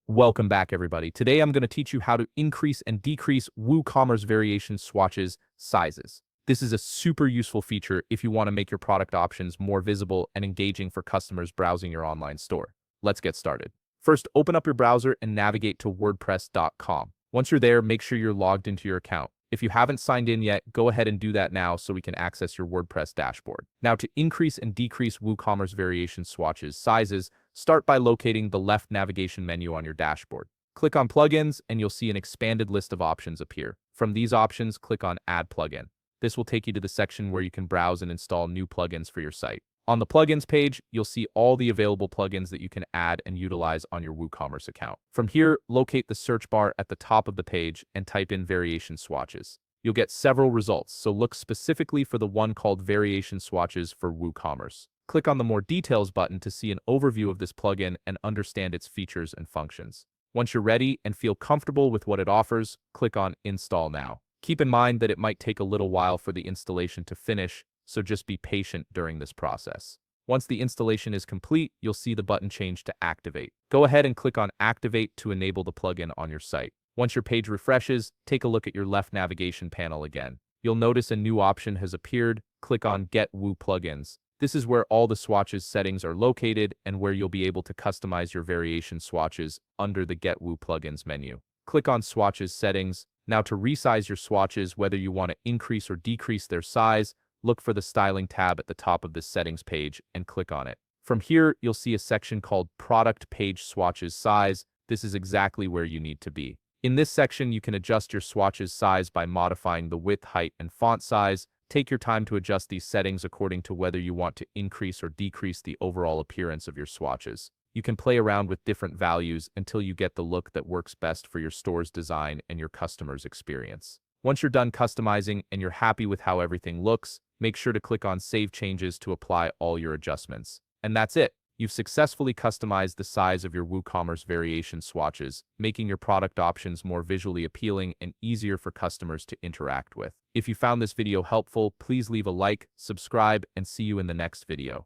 Welcome back, everybody. Today I'm going to teach you how to increase and decrease WooCommerce variation swatches sizes. This is a super useful feature if you want to make your product options more visible and engaging for customers browsing your online store. Let's get started. First, open up your browser and navigate to wordpress.com. Once you're there, make sure you're logged into your account. If you haven't signed in yet, go ahead and do that now so we can access your WordPress dashboard. Now, to increase and decrease WooCommerce variation swatches sizes, start by locating the left navigation menu on your dashboard. Click on Plugins and you'll see an expanded list of options appear. From these options, click on Add Plugin. This will take you to the section where you can browse and install new plugins for your site. On the plugins page, you'll see all the available plugins that you can add and utilize on your WooCommerce account. From here, locate the search bar at the top of the page and type in variation swatches. You'll get several results, so look specifically for the one called variation swatches for WooCommerce. Click on the More Details button to see an overview of this plugin and understand its features and functions. Once you're ready and feel comfortable with what it offers, click on Install Now. Keep in mind that it might take a little while for the installation to finish, so just be patient during this process. Once the installation is complete, you'll see the button change to Activate. Go ahead and click on Activate to enable the plugin on your site. Once your page refreshes, take a look at your left navigation panel again. You'll notice a new option has appeared. Click on Get Woo Plugins. This is where all the swatches settings are located and where you'll be able to customize your variation swatches under the Get Woo Plugins menu. Click on Swatches Settings. Now to resize your swatches, whether you want to increase or decrease their size, look for the Styling tab at the top of this settings page and click on it. From here, you'll see a section called Product Page Swatches Size. This is exactly where you need to be. In this section, you can adjust your swatches size by modifying the width, height, and font size. Take your time to adjust these settings according to whether you want to increase or decrease the overall appearance of your swatches. You can play around with different values until you get the look that works best for your store's design and your customer's experience. Once you're done customizing and you're happy with how everything looks, make sure to click on Save Changes to apply all your adjustments. And that's it. You've successfully customized the size of your WooCommerce variation swatches, making your product options more visually appealing and easier for customers to interact with. If you found this video helpful, please leave a like, subscribe, and see you in the next video.